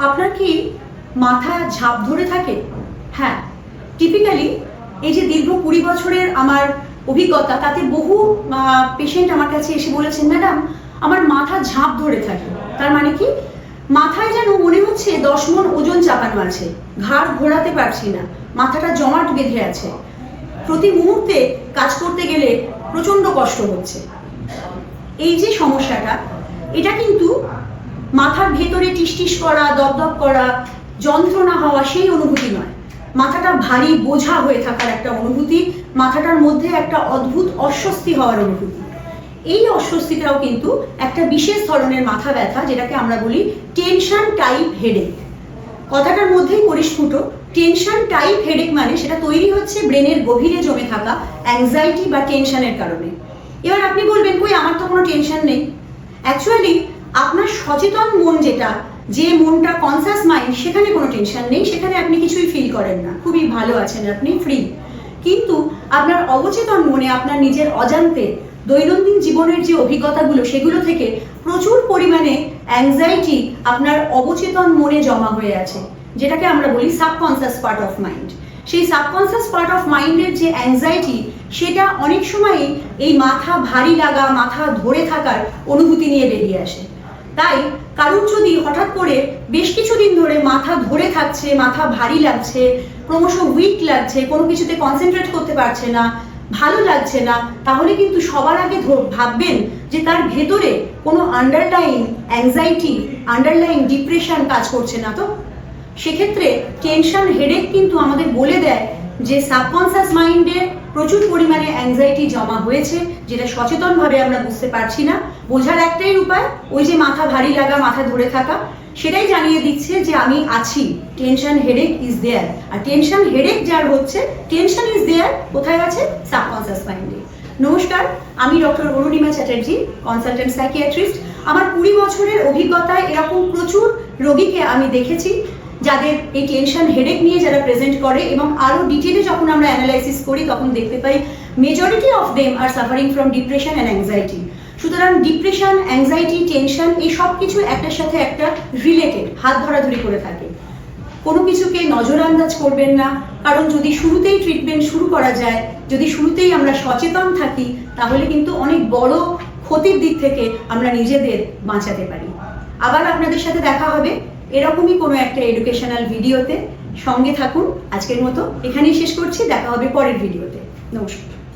আপনার কি মাথা ঝাঁপ ধরে থাকে? হ্যাঁ, টিপিক্যালি এই যে দীর্ঘ 20 বছরের আমার অভিজ্ঞতা, তাতে বহু পেশেন্ট আমার কাছে এসে বলেছেন, ম্যাডাম আমার মাথা ঝাঁপ ধরে থাকে। তার মানে কি, মাথায় যেন মনে হচ্ছে 10 মণ ওজন চাপানো আছে, ঘাড় ঘোরাতে পারছি না, মাথাটা জমাট বেঁধে আছে, প্রতি মুহূর্তে কাজ করতে গেলে প্রচন্ড কষ্ট হচ্ছে। এই যে সমস্যাটা, এটা কিন্তু মাথার ভেতরে টিসটিস করা, দপদপ করা, যন্ত্রণা হওয়া সেই অনুভূতি নয়, মাথাটা ভারী বোঝা হয়ে থাকার একটা অনুভূতি, মাথাটার মধ্যে একটা অদ্ভুত অস্বস্তি হওয়ার অনুভূতি। এই অস্বস্তিটাও কিন্তু একটা বিশেষ ধরনের মাথা ব্যথা, যেটাকে আমরা বলি টেনশন টাইপ হেডেক। কথাটার মধ্যেই পরিস্ফুট, টেনশন টাইপ হেডেক মানে সেটা তৈরি হচ্ছে ব্রেনের গভীরে জমে থাকা অ্যাংজাইটি বা টেনশনের কারণে। এবার আপনি বলবেন, কই আমার তো কোনো টেনশন নেই। অ্যাকচুয়ালি আপনার সচেতন মন, যেটা যে মনটা কনসাস মাইন্ড, সেখানে কোনো টেনশন নেই, সেখানে আপনি কিছুই ফিল করেন না, খুবই ভালো আছেন, আপনি ফ্রি। কিন্তু আপনার অবচেতন মনে, আপনার নিজের অজান্তে দৈনন্দিন জীবনের যে অভিজ্ঞতাগুলো, সেগুলো থেকে প্রচুর পরিমাণে অ্যাংজাইটি আপনার অবচেতন মনে জমা হয়ে আছে, যেটাকে আমরা বলি সাবকনসিয়াস পার্ট অফ মাইন্ড। সেই সাবকনসিয়াস পার্ট অফ মাইন্ডের যে অ্যাংজাইটি, সেটা অনেক সময়ই এই মাথা ভারী লাগা, মাথা ধরে থাকার অনুভূতি নিয়ে বেরিয়ে আসে। তাই কারণ যদি হঠাৎ করে বেশ কিছুদিন ধরে মাথা ধরে থাকছে, মাথা ভারী লাগছে, ক্রমশ উইক লাগছে, কোনো কিছুতে কনসেন্ট্রেট করতে পারছে না, ভালো লাগছে না, তাহলে কিন্তু সবার আগে ভাববেন যে তার ভেতরে কোনো আন্ডারলাইন অ্যাংজাইটি, আন্ডারলাইন ডিপ্রেশন কাজ করছে না। তো সেক্ষেত্রে টেনশন হেডেক কিন্তু আমাদের বলে দেয় যে সাবকনসিয়াস মাইন্ডে প্রচুর পরিমাণে অ্যাংজাইটি জমা হয়েছে, যেটা সচেতনভাবে আমরা বুঝতে পারছি না। বোঝার একটাই উপায়, ওই যে মাথা ভারী লাগা, মাথা ধরে থাকা, সেটাই জানিয়ে দিচ্ছে যে আমি আছি, টেনশন হেডেক ইজ দেয়ার। আর টেনশন হেডেক যার হচ্ছে, টেনশন ইজ দেয়ার কোথায় আছে? সাবকনসিয়াস মাইন্ডে। নমস্কার, আমি doctor Arunima Chatterjee, consultant psychiatrist. আমার 20 বছরের অভিজ্ঞতায় এরকম প্রচুর রোগীকে আমি দেখেছি, যাদের এই টেনশন হেডেক নিয়ে যারা প্রেজেন্ট করে, এবং আরো ডিটেলে যখন আমরা অ্যানালাইসিস করি তখন দেখতে পাই majority of them are suffering from depression and anxiety. সুতরাং ডিপ্রেশন, অ্যাংজাইটি, টেনশন, এই সব কিছু একটার সাথে একটা রিলেটেড, হাত ধরাধরি করে থাকে। কোনো কিছুকে নজরআন্দাজ করবেন না, কারণ যদি শুরুতেই ট্রিটমেন্ট শুরু করা যায়, যদি শুরুতেই আমরা সচেতন থাকি, তাহলে কিন্তু অনেক বড় ক্ষতির দিক থেকে আমরা নিজেদের বাঁচাতে পারি। আবার আপনাদের সাথে দেখা হবে এরকমই কোনো একটা এডুকেশনাল ভিডিওতে। সঙ্গে থাকুন। আজকের মতো এখানেই শেষ করছি, দেখা হবে পরের ভিডিওতে। নমস্কার।